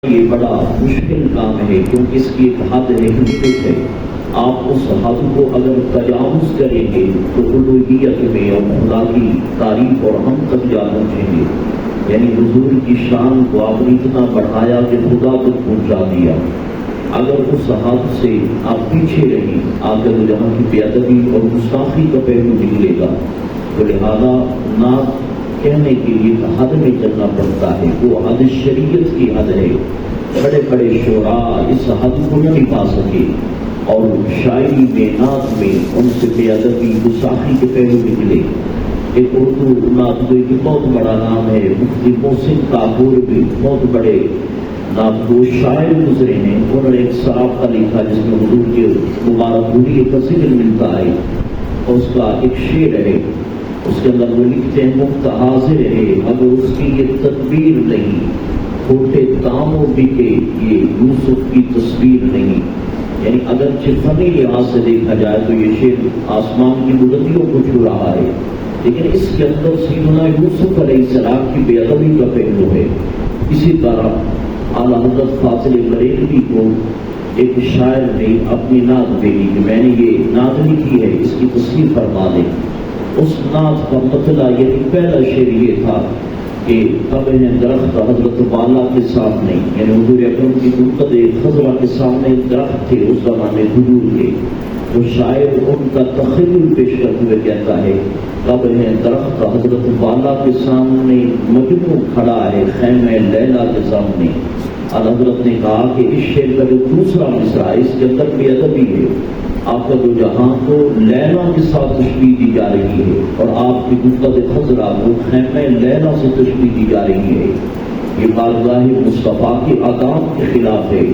یہ بڑا مشکل کام ہے کیونکہ اس کی ایک حد ہے، لمٹ ہے۔ آپ اس حد کو اگر تجاوز کریں گے تو الوہیت میں اور خدا کی تعریف اور ہم تک جا پہنچیں گے۔ یعنی حضور کی شان کو آپ نے اتنا بڑھایا کہ خدا تک پہنچا دیا۔ اگر اس حد سے آپ پیچھے رہیں آخر جہاں کی بے ادبی اور گستاخی کا پہلو نکلے گا، تو لہذا نعت کہنے کے لیے حد میں چلنا پڑتا ہے۔ وہ حد شریعت کی حد ہے۔ بڑے بڑے شعراء اس حد کو نہ نبھا سکے اور شاعری میں نعت میں ان سے بے ادبی گستاخی کے پہلو نکلے۔ ایک اردو نعت گوئی کی بہت بڑا نام ہے مفتی محسن کافور، بھی بہت بڑے نعت گو شاعر گزرے ہیں۔ انہوں نے ایک سراپا لکھا جس میں حضور کے مبارک ہوئی کا ذکر ملتا ہے، اور اس کا ایک شعر ہے، اس کے اندر وہ لکھتے ہیں مفت حاضر ہے اگر اس کی یہ تدبیر نہیں، کھوٹے داموں بھی کہ یہ یوسف کی تصویر نہیں۔ یعنی اگرچہ فنی لحاظ سے دیکھا جائے تو یہ شعر آسمان کی بلندیوں کو چھو رہا ہے، لیکن اس کے اندر سیدنا یوسف علیہ السلام کی بے ادبی کا پہلو ہے۔ اسی طرح اعلیٰ حضرت فاضل بریلوی کو ایک شاعر نے اپنی نعت بھیجی کہ میں نے یہ نعت لکھی ہے، اس کی تصویر فرما دیں۔ اس نعت کا مطلب یعنی پہلا شعر یہ تھا کہ قبر درخت حضرت والا کے سامنے، یعنی حضور اکرم کی منقد خضرا کے سامنے درخت تھے اس زمانے حضور کے، تو شاعر ان کا تخیل پیش کرتے ہوئے کہتا ہے قبر درخت حضرت والا کے سامنے مجنوں کھڑا ہے خیمہ لیلا کے سامنے۔ اور حضرت نے کہا کہ اس شعر کا جو دوسرا مصرع ہے اس کے اندر بے ادبی ہے، آپ کا دو جہاں کو لیلا کے ساتھ تشبیہ دی جا رہی ہے اور آپ کی منقد خضرا کو خیمہ لیلا سے تشبیہ دی جا رہی ہے۔ یہ بارگاہ مصطفیٰ کی آداب کے خلاف ہے۔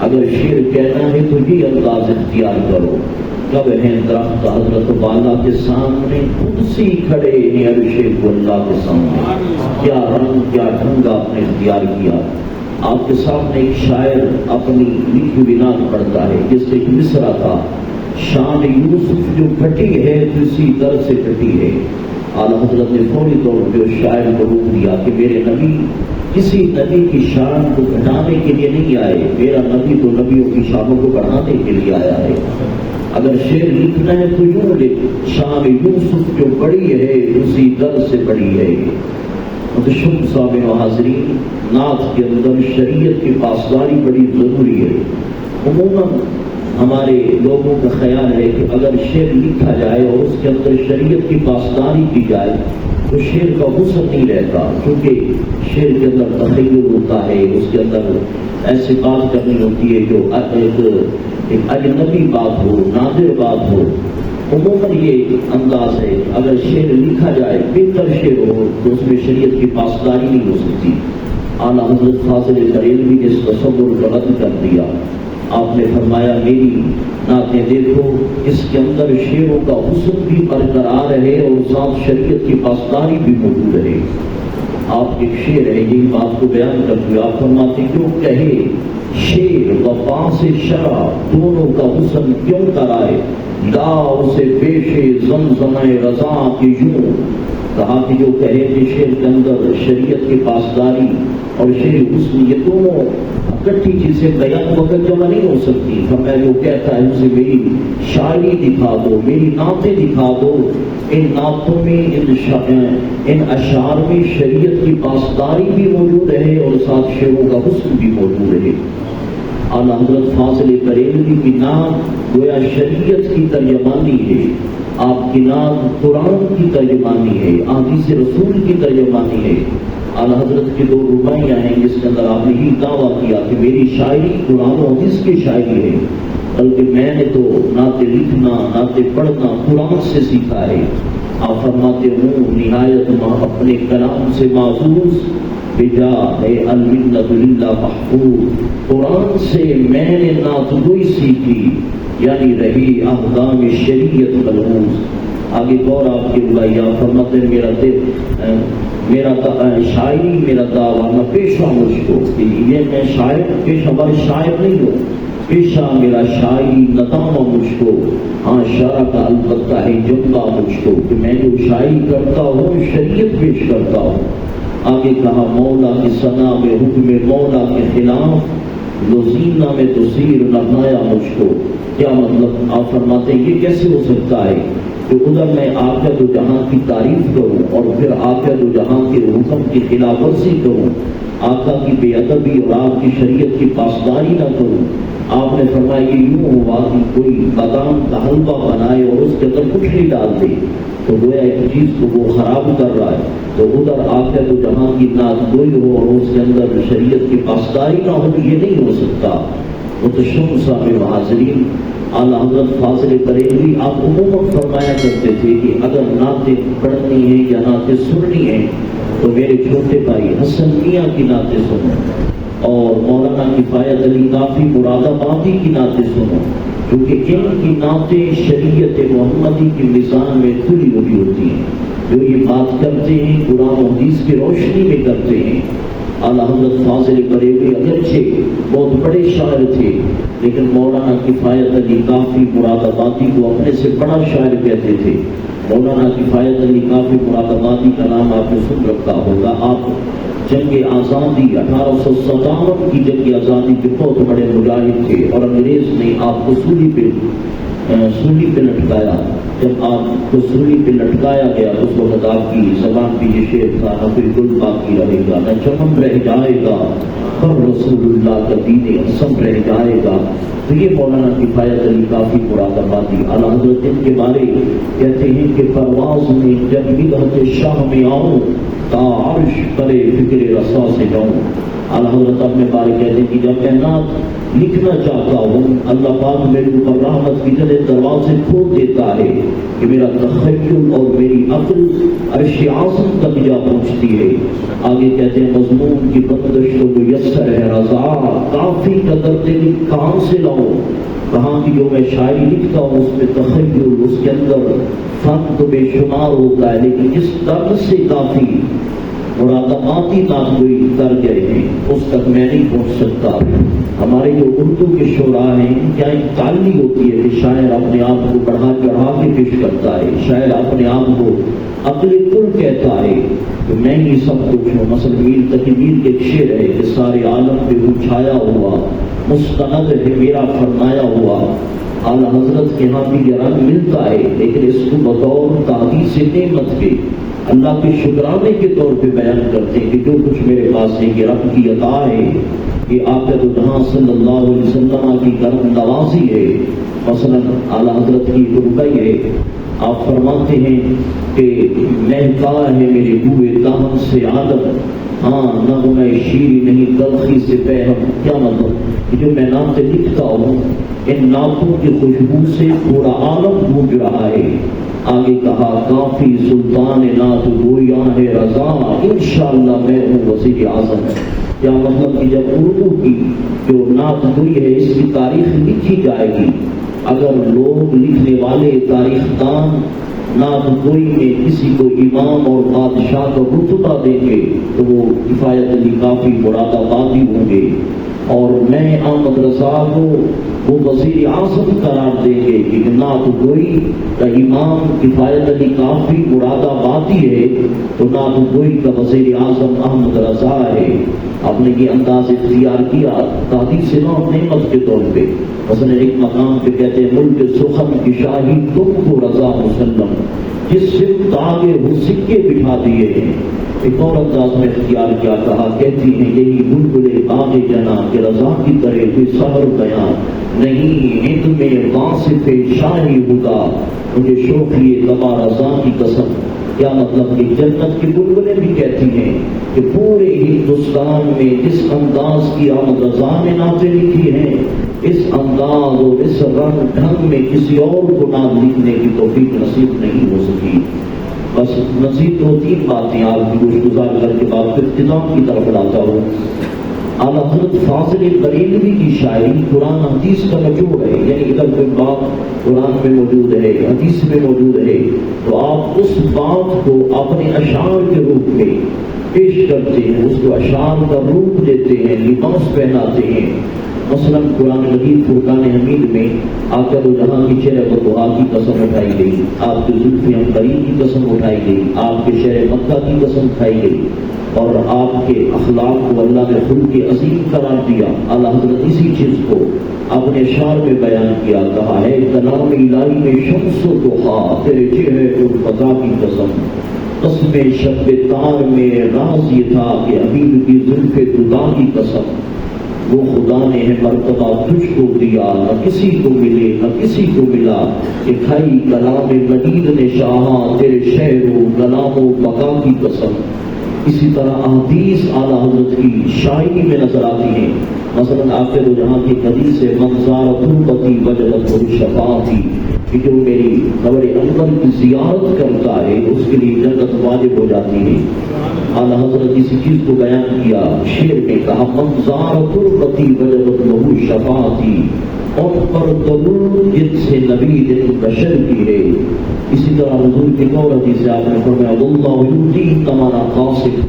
اگر شعر کہنا ہے تو یہ انداز اختیار کرو، کب ہیں درخت حضرت والا کے سامنے خود سی کھڑے ہیں عرش اللہ کے سامنے۔ کیا رنگ کیا ڈھنگ آپ نے اختیار کیا۔ آپ کے سامنے ایک شاعر اپنی لکھی ہوئی نعت پڑھتا ہے جس سے ایک مصرع تھا شان یوسف جو پھٹی ہے تو اسی در سے پھٹی ہے۔ اعلیٰ حضرت نے فوری طور پہ اس شاعر کو روک دیا کہ میرے نبی کسی نبی کی شان کو گھٹانے کے لیے نہیں آئے، میرا نبی تو نبیوں کی شانوں کو بڑھانے کے لیے آیا ہے۔ اگر شعر لکھنا ہے تو یوں لکھ شان یوسف جو بڑی ہے اسی در سے بڑی ہے۔ متشم صاحب و حاضرین، نعت کے اندر شریعت کی پاسداری بڑی ضروری ہے۔ عموماً ہمارے لوگوں کا خیال ہے کہ اگر شعر لکھا جائے اور اس کے اندر شریعت کی پاسداری کی جائے تو شعر کا حسن نہیں رہتا، کیونکہ شعر کے اندر تخیل ہوتا ہے، اس کے اندر ایسی بات کرنی ہوتی ہے جو ایک اجنبی بات ہو، نادر بات ہو۔ عموماً یہ انداز ہے اگر شعر لکھا جائے بہتر شعر ہو تو اس میں شریعت کی پاسداری نہیں ہو سکتی۔ اعلیٰ حضرت فاضل بریلوی نے اس تصور کو رد کر دیا۔ آپ نے فرمایا میری نعتیں دیکھو، اس کے اندر شعروں کا حسن بھی برقرار رہے اور ساتھ شریعت کی پاسداری بھی موجود رہے۔ آپ ایک شعر ہے یہی بات کو بیان کرتے ہوئے آپ فرماتے کیوں کہے شعر وفا سے شرع دونوں کا حسن کیوں کرائے، لا اسے پیشے زمزمہ رضا کی یوں۔ کہا کہ جو کہے کہ شعر کے اندر شریعت کی پاسداری اور شعر حسن یہ دونوں اکٹھی چیزیں بیان وقت جمع نہیں ہو سکتی۔ فرمایا جو کہتا ہے اسے میری شاعری دکھا دو، میری نعتیں دکھا دو، ان نعتوں میں ان اشعار میں شریعت کی پاسداری بھی موجود ہے اور ساتھ شعروں کا حسن بھی موجود ہے۔ اعلیٰ حضرت فاضل بریلوی کی نعت گویا شریعت کی ترجمانی ہے، آپ کی نعت قرآن کی ترجمانی ہے، احادیث رسول کی ترجمانی ہے۔ اعلیٰ حضرت کی دو رباعیاں ہیں جس کے اندر آپ نے ہی دعویٰ کیا کہ میری شاعری قرآن و حدیث کی شاعری ہے، بلکہ میں نے تو نعتیں لکھنا نعتیں پڑھنا قرآن سے سیکھا ہے۔ آپ فرماتے ہوں نہایت اپنے کلام سے معزوز بجا ہے المنت للہ محفوظ، قرآن سے میں نے نعت گوئی سیکھی یعنی رہی احکام شریعت ملحوظ۔ آگے غور آپ کی رباعی آپ فرماتے ہیں میرا شاعری میرا دعویٰ نہ پیشہ مجھ کو، یہ میں شاعر پیشہ ور شاعر نہیں ہوں، پیشہ میرا شاعری ندامہ مجھ کو، ہاں شرع کا البتہ ہے جملہ مجھ کو کہ میں جو شاعری کرتا ہوں شریعت پیش کرتا ہوں۔ آگے کہا مولا کی ثنا میں حکم مولا کے خلاف لزینہ میں تصیر نہ بنایا مجھ کو. کیا مطلب؟ آپ فرماتے ہیں یہ کیسے ہو سکتا ہے کہ ادھر میں آقا دو جہاں کی تعریف کروں اور پھر آقا دو جہاں کے حکم کی خلاف ورزی کروں، آقا کی بے ادبی اور آپ کی شریعت کی پاسداری نہ کروں. آپ نے فرمایا کہ یوں ہوا کہ کوئی بادام کا حلوہ بنائے اور اس کے اندر کچھ نہیں ڈال دے تو گویا ایک چیز کو وہ خراب کر رہا ہے. تو ادھر آقا تو جہاں کی نازگوئی ہو اور اس کے اندر شریعت کی پاسداری نہ ہو، یہ نہیں ہو سکتا. متشم صاحب حاضرین، اعلیٰ حضرت فاضل بریلوی آپ عموماً فرمایا کرتے تھے کہ اگر نعتیں پڑھنی ہیں یا نعتیں سننی ہیں تو میرے چھوٹے بھائی حسن میاں کی نعتیں سنو اور مولانا کفایت علی کافی مراد آبادی کی نعتیں سنو، کیونکہ ان کی نعتیں شریعت محمدی کی میزان میں کھلی ہوئی ہوتی ہیں. جو یہ بات کرتے ہیں قرآن و حدیث کی روشنی میں کرتے ہیں. اعلیٰ حضرت فاضل بریلوی اگرچہ بہت بڑے شاعر تھے لیکن مولانا کفایت علی کافی مراد آبادی کو اپنے سے بڑا شاعر کہتے تھے. مولانا کفایت علی کافی مراد آبادی کا نام آپ نے سن رکھا ہوگا. آپ جنگ آزادی 1857 کی جنگ آزادی کے بہت بڑے مجاہد تھے اور انگریز نے آپ کو سولی پہ لٹکایا. جب آپ کو سولی پہ لٹکایا گیا اس وقت آپ کی زبان پہ یہ شعر تھا، نہ کوئی گل باقی رہے گا نہ چمن رہ جائے گا، پر رسول اللہ کا دین اعظم رہ جائے گا. تو یہ مولانا کفایت علی کافی مراد آبادی. اعلیٰ حضرت ان کے بارے کہتے ہیں کہ پرواز میں جب بدعت شاہ میں آؤں تا عرش کرے فکر رسا سے جاؤں. اعلیٰ حضرت اپنے بارے کہتے ہیں کہ جب میں نعت لکھنا چاہتا ہوں اللہ پاک میرے اوپر رحمت کی طرح دروازے کھول دیتا ہے کہ میرا تخیل اور میری عقل عرش اعظم تک جا پہنچتی ہے. آگے کہتے ہیں مضمون کی بندش تو میسر ہے رضا، کافی قدر دل کہاں سے لاؤں. کہاں کی جو میں شاعری لکھتا ہوں اس میں تخیل، اس کے اندر فن تو بے شمار ہوتا ہے، لیکن اس درد سے کافی مراداتی نازگوئی کر گئے ہیں اس تک میں نہیں پہنچ سکتا. ہمارے جو اردو کے شعراء ہیں کیا ایک تعلی ہوتی ہے کہ شاعر اپنے آپ کو بڑھا چڑھا کے پیش کرتا ہے، شاعر اپنے آپ کو عقل کل کہتا ہے کہ میں ہی سب کچھ ہوں. مثلا میر تقی میر کے ایک شعر ہے کہ سارے عالم پہ وہ چھایا ہوا مستند ہے میرا فرمایا ہوا. اعلیٰ حضرت کے ہاں بھی یہ رنگ ملتا ہے لیکن اس کو بطور تحدیث نعمت کے اللہ کے شکرانے کے طور پہ بیان کرتے ہیں کہ جو کچھ میرے پاس ہے یہ رب کی عطا ہے، یہ آقا جہاں صلی اللہ علیہ وسلم کی کرم نوازی ہے. مثلا اعلیٰ حضرت کی ربائی ہے، آپ فرماتے ہیں کہ مہکا ہے میرے بوئے دامن سے عالم، ہاں نغمہ شیری نہیں تلخی سے پہم. کیا مطلب کہ جو میں نعتیں لکھتا ہوں ان نعتوں کی خوشبو سے پورا عالم گونج رہا ہے. آگے کہا کافی سلطان نعت گویاں ہے رضا، انشاءاللہ میں ہوں وزیر اعظم. کیا مطلب کہ جب اردو کی جو نعت گوئی ہے اس کی تاریخ لکھی جائے گی، اگر لوگ لکھنے والے تاریخ دان نعت گوئی میں کسی کو امام اور بادشاہ کا رتبہ دیں گے تو وہ کفایت علی کافی مراد آبادی ہوں گے، اور میں احمد رضا کو وہ وزیر اعظم قرار دیں گے کہ نعت گوئی کا امام کفایت علی کافی مراد آبادی ہے تو نعت گوئی کا وزیر اعظم احمد رضا ہے. آپ نے یہ انداز اختیار کیا تحدیث نعمت کے طور پہ. مثلا ایک مقام پہ کہتے ہیں ملک سخن کی شاہی تم کو رضا مسلم، جس سمت آگے وہ سکے بٹھا دیے ہیں. ایک اور انداز میں اختیار کیا کہا کہتی ہیں یہی بلبلے باغ جنا کہ رضا کی طرح کوئی صبر بیان نہیں، ہند میں واصف شاہی ہوگا مجھے شوقی قبا رضا کی قسم. کیا مطلب کہ جنت کی بلبلیں بھی کہتی ہیں کہ پورے ہندوستان میں جس انداز کی احمد رضا نے نعتیں لکھی ہیں اس انداز اور اس رنگ ڈھنگ میں کسی اور کو نعت لکھنے کی توفیق نصیب نہیں ہو سکی. بس مزید 2-3 باتیں آپ کی گوش گزار کر کے بعد اختتام کی طرف لاتا ہوں. اعلیٰ حضرت فاضل بریلوی کی شاعری قرآن حدیث کا نچوڑ ہے، یعنی اگر کوئی بات قرآن میں موجود ہے حدیث میں موجود ہے تو آپ اس بات کو اپنے اشعار کے روپ میں پیش کرتے ہیں، اس کو اشعار کا روپ دیتے ہیں، لباس پہناتے ہیں. مثلاً قرآن مجید فرقان حمید میں آقا دو جہاں کی شہر بطحا کی قسم اٹھائی گئی، آپ کے زلف عنقریب کی قسم اٹھائی گئی، آپ کے شہر مکہ کی قسم اٹھائی گئی، اور آپ کے اخلاق کو اللہ نے خلق عظیم قرار دیا۔ اعلیٰ حضرت اسی چیز کو اپنے اشعار میں بیان کیا، کہا ہے کلام الہی میں شمس و ضحا تیرے چہرے پر فضا کی قسم، قسم شب تار میں راز یہ تھا کہ حبیب کی زلف خدا کی قسم، وہ خدا نے ہے مرتبہ تجھ کو دیا، نہ کسی کو ملے نہ کسی کو ملا، کہ کھائی کلام مجید نے شاہاں تیرے شعر و کلام و بقا کی قسم۔ اسی طرح احادیث اعلیٰ حضرت کی شاعری میں نظر آتی ہیں، مثلاً آخر جہاں کی حدیث سے منظار تربتی وجبت الشفاعتی، کہ جو میری قبر انور کی زیارت کرتا ہے اس کے لیے جنت واجب ہو جاتی ہے۔ اعلیٰ حضرت اسی چیز کو بیان کیا، شعر میں کہا منظار تربتی وجبت لہو شفاعتی، اور پر درود جن سے نبی دن بشر کی ہے۔ اسی طرح حضور کی اور حدیث سے آپ نے فرمایا واللہ یؤتی تمہارا قاسم،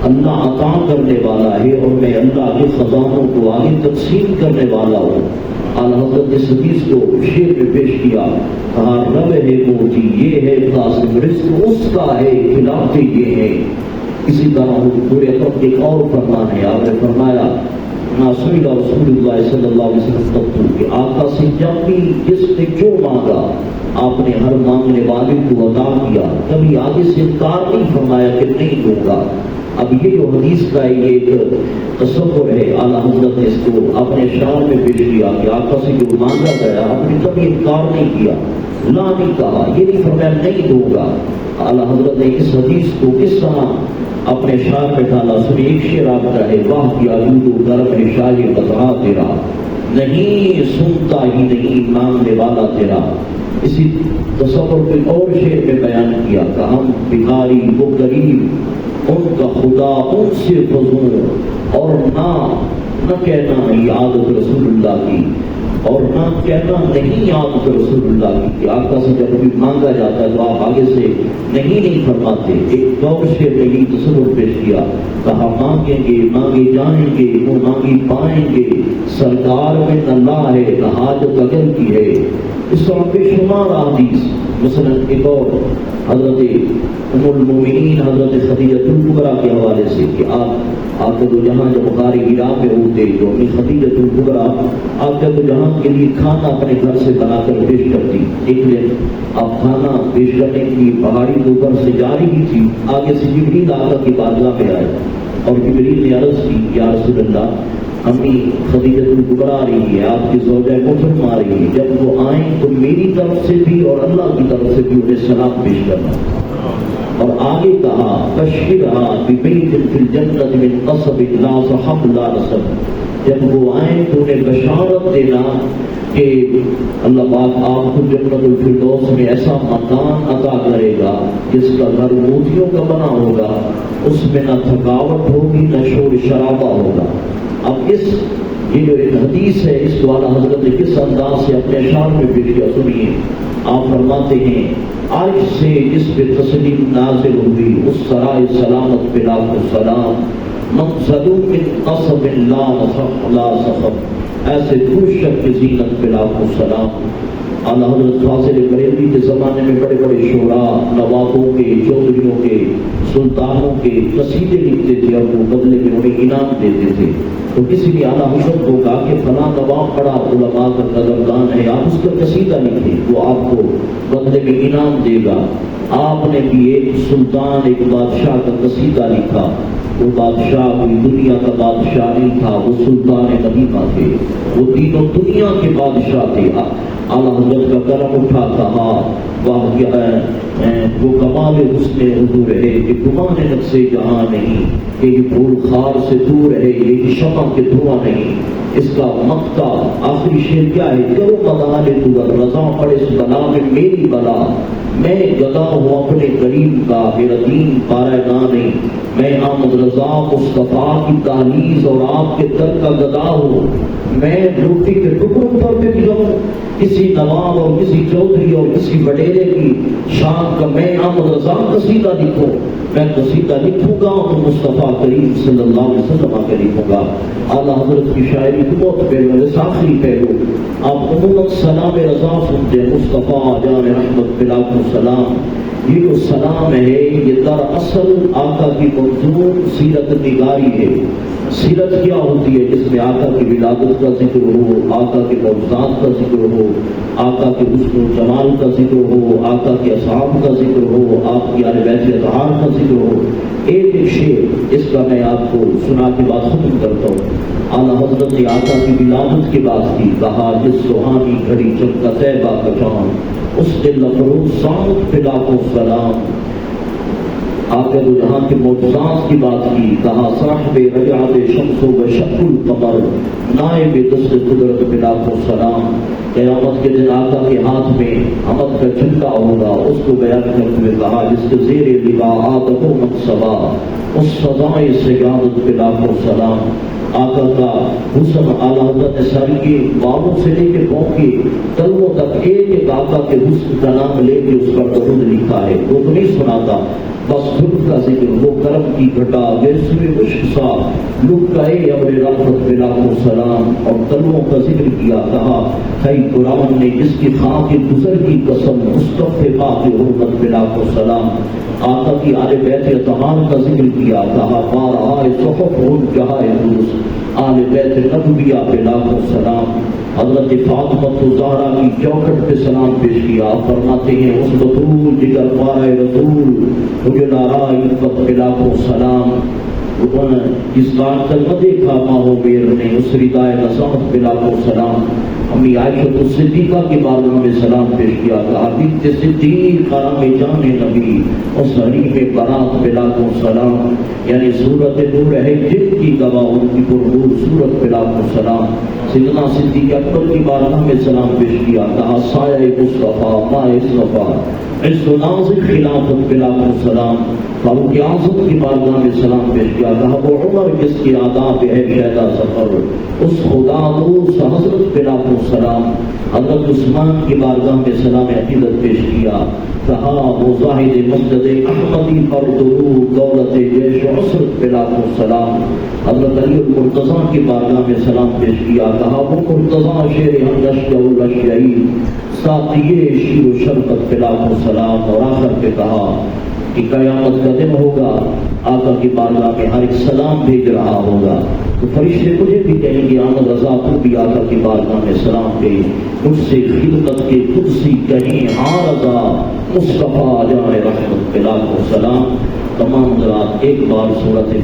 اللہ عطا کرنے والا ہے اور میں اللہ کے خزانوں کو آگے تقسیم کرنے والا ہوں۔ اعلیٰ حضرت اس حدیث کو شعر میں پیش کیا، کہا رب ہے موتی یہ ہے قاسم، رزق اس کا ہے کھلاتے یہ ہے۔ اسی طرح حضور اکرم ایک اور فرمان ہے، آپ نے فرمایا ناصری رسول اللہ صلی اللہ علیہ وسلم کہ آقا سے جب بھی جس نے جو مانگا آپ نے ہر مانگنے والے کو عطا کیا، کبھی آگے سے انکار نہیں فرمایا کہ نہیں دوں گا۔ اب یہ جو حدیث کا یہ ایک تصور ہے، اعلیٰ حضرت نے اس کو اپنے اشعار میں پیش کیا کہ آقا سے جو مانگا گیا آپ نے کبھی انکار نہیں کیا، لا نہیں کہا، یہ نہیں فرمایا نہیں دوں گا۔ اعلیٰ حضرت نے اس حدیث کو کس طرح اپنے اشعار میں ڈالا، سنی ایک شعر آپ کا ہے، واہ کیا دود و گرم ہے شاہ بطحا تیرا، نہیں سنتا ہی نہیں مانگنے والا تیرا۔ اسی تصور کو اور شعر میں بیان کیا کہ ہم بھکاری وہ غریب ان کا خدا ان سے فضوں، اور نہ کہنا نہیں عادت رسول اللہ کی، اور نہ کہنا نہیں عادت رسول اللہ کی، کہ آقا سے جب بھی مانگا جاتا ہے تو آپ آگے سے نہیں فرماتے۔ ایک دور سے نئی تصور پیش کیا، کہا مانگیں گے مانگے جائیں گے وہ مانگی پائیں گے، سرکار میں نہ لا ہے نہ حاجت اگر کی ہے۔ اس طرح بے شمار حدیث، مثلا ایک اور حضرت ام المومنین حضرت خدیجہ الکبریٰ کے حوالے سے کہ آپ کو جہاں جب غار حرا میں ہوتے تو اپنی خدیجہ الکبریٰ آپ کو جہاں کے لیے کھانا اپنے گھر سے بنا کر پیش کرتی۔ ایک دن آپ کھانا پیش کرنے کی پہاڑی کے اوپر سے جا رہی تھی، آگے سے جبریل آقا کی بارگاہ میں آئے اور جبریل نے عرض کی یا رسول اللہ امی خدیجہ الکبریٰ آ رہی ہے، آپ کی زوجہ محترمہ آ رہی ہے، جب وہ آئیں تو میری طرف سے بھی اور اللہ کی طرف سے بھی انہیں سلام پیش کرنا۔ اور آگے کہا بشرھا ببیت فی الجنۃ من قصب لا صحب لا نصب، جب وہ آئیں تو انہیں بشارت دینا کہ اللہ پاک آپ کو جنت الفردوس میں ایسا مکان عطا کرے گا جس کا گھر موتیوں کا بنا ہوگا، اس میں نہ تھکاوٹ ہوگی نہ شور شرابہ ہوگا۔ اب یہ جو ایک حدیث ہے اس کو اعلیٰ حضرت نے کس انداز سے اپنے اشعار میں پیش کیا، سنیے۔ آپ فرماتے ہیں عرش سے جس پہ تسلیم نازل ہوئی اس سرائے سلامت پہ لاکھ السلام، مقصدوں من قصب لا صخب، ایسے پرشک کی زینت پہ لاکھ السلام۔ اعلیٰ حضرت فاضل بریلوی کے زمانے میں بڑے بڑے شعراء نوابوں کے، چودھریوں کے، سلطانوں کے قصیدے لکھتے تھے اور وہ بدلے میں انہیں انعام دیتے تھے۔ تو کسی بھی اعلیٰ حضرت کو کہا کہ فلاں نواب بڑا علماء کا قدردان ہے، آپ اس کا قصیدہ لکھیں، وہ آپ کو بدلے میں انعام دے گا۔ آپ نے بھی ایک سلطان ایک بادشاہ کا قصیدہ لکھا، وہ بادشاہ کوئی دنیا کا بادشاہ نہیں تھا، وہ سلطان مدینہ تھے، وہ تینوں دنیا کے بادشاہ تھے۔ اعلیٰ حضرت کا کرم اٹھا کہا وہ کمال حسن حضور ہے کہ گمان نفس جہاں نہیں، کہ یہ پھول خار سے دور ہے، یہ شمع کے دھواں نہیں۔ اس کا مقطع آخری شعر کیا ہے، کرو مدار تو رضا پڑے اس بلا میں میری بلا، میں گدا ہوں اپنے کریم کا، میرا دین پارہ گاہ نہیں، میں آمد رضا مصطفیٰ کی دہلیز اور آپ کے در کا گدا ہو، میں روٹی کے ٹکڑوں پر بک جاؤں، کسی نواب اور کسی چودھری اور کسی وڈیرے کی شان کا میں احمد رضا قصیدہ لکھوں، میں قصیدہ لکھوں گا تو مصطفیٰ کریم صلی اللہ علیہ وسلم کے لکھوں گا۔ اعلیٰ حضرت کی شاعری کو بہت پہلو ہے، آخری پہلو آپ عموماً سلام رضا سنتے ہیں، مصطفیٰ جان رحمت بلاک السلام، یہ جو سلام ہے یہ دراصل آقا کی منظور سیرت نگاری ہے۔ سیرت کیا ہوتی ہے؟ جس میں آقا کی ولادت کا ذکر ہو، آقا کے معجزات کا ذکر ہو، آقا کے حسن و جمال کا ذکر ہو، آقا کے اصحاب کا ذکر ہو، آپ کی اہل بیت اطہار کا ذکر ہو۔ ایک شعر اس کا میں آپ کو سنا کے بعد ختم کرتا ہوں۔ اعلیٰ حضرت نے آقا کی ولادت کی بات کی، کہا جس سہانی گھڑی چمکا طیبہ کا چاند، اس دل افروز سامت پہ لاکھوں سلام۔ آقا دو جہاں کے معجزات کی بات کی، کہا صاحب رجعت شمس و شق القمر، نائب دست قدرت پہ لاکھوں سلام۔ قیامت کے دن آقا کے ہاتھ میں حمد کا جھنڈا ہوگا، اس کو بیان کرتے ہوئے کہا جس کے زیر لوا آدم و مقصبہ، اس سزائے سیادت پہ لاکھوں سلام۔ آقا کا حسن اعلیٰ حضرت نے ساری کے بابوں سے لے کے پاؤں کے تلووں تک ایک ایک آقا کے حسن کا نام لے کے اس پر درود لکھا ہے، وہ تو نہیں سناتا، بس خود کا ذکر، وہ کرم کی گھٹا ویسوے مشکسا لکائے ابر رحمت بلاکھوں سلام، اور تلووں کا ذکر کیا، کہا ہے قرآن نے جس کی خاک گزر کی قسم، مصطفی پاک حرمت بلاکھوں سلام۔ آقا کی آل بیت اطہار کا ذکر کیا، کہا بارہائے صحف ہن جہائے درست، آل بیت نبویہ پہ لاکھوں سلام۔ حضرت فاطمہ زہرا کی چوکھٹ پہ سلام پیش کیا، فرماتے ہیں اس بطول جگر پارہ رسول اجلا عفت پہ لاکھوں سلام۔ جس کا تک نہ دیکھا ماں ہو بیر نے، اس ردائے نصاحت پہ لاکھوں سلام۔ امی عائشہ الصدیقہ کے بارگاہ میں سلام پیش کیا، کہا بنت صدیق کرم جان نبی، اس حریم برات پہ لاکھوں سلام۔ یعنی صورت نور ہے جن کی گواہ، ان کی پرنور صورت پہ لاکھوں سلام۔ سیدنا صدیق اکبر کی بارگاہ میں سلام پیش کیا، کہا سایہ مصطفیٰ ماہ صفا، عز و نازک خلافت پہ لاکھوں سلام۔ فاروق اعظم کی بارگاہ میں سلام پیش کیا، کہا وہ عمر جس کی آداب ہے شہدہ سفر، اس خدا دوست حضرت پہ لاکھوں سلام۔ حضرت عثمان کی بارگاہ میں سلام عقیدت پیش کیا، کہا وہ زاہد مسجد احمدی پر درود دولت جیش و عسرت پہ لاکھوں سلام۔ حضرت علی المرتضیٰ کی بارگاہ میں سلام پیش کیا، کہا وہ مرتضیٰ شیر ہمدشت الشہید ساتیے شیر و شربت پہ لاکھوں سلام۔ اور آخر پہ کہا کہ قیامت کا دن ہوگا، آقا کی بارگاہ میں ہر ایک سلام بھیج رہا ہوگا، تو فرشتے مجھے بھی کہیں گے احمد رضا تو بھی آقا کی بارگاہ میں سلام بھیج، مجھ سے خدمت کے قدسی کہیں ہاں رضا مصطفیٰ جان رحمت پہ لاکھوں سلام۔ تمام حضرات ایک بار صورت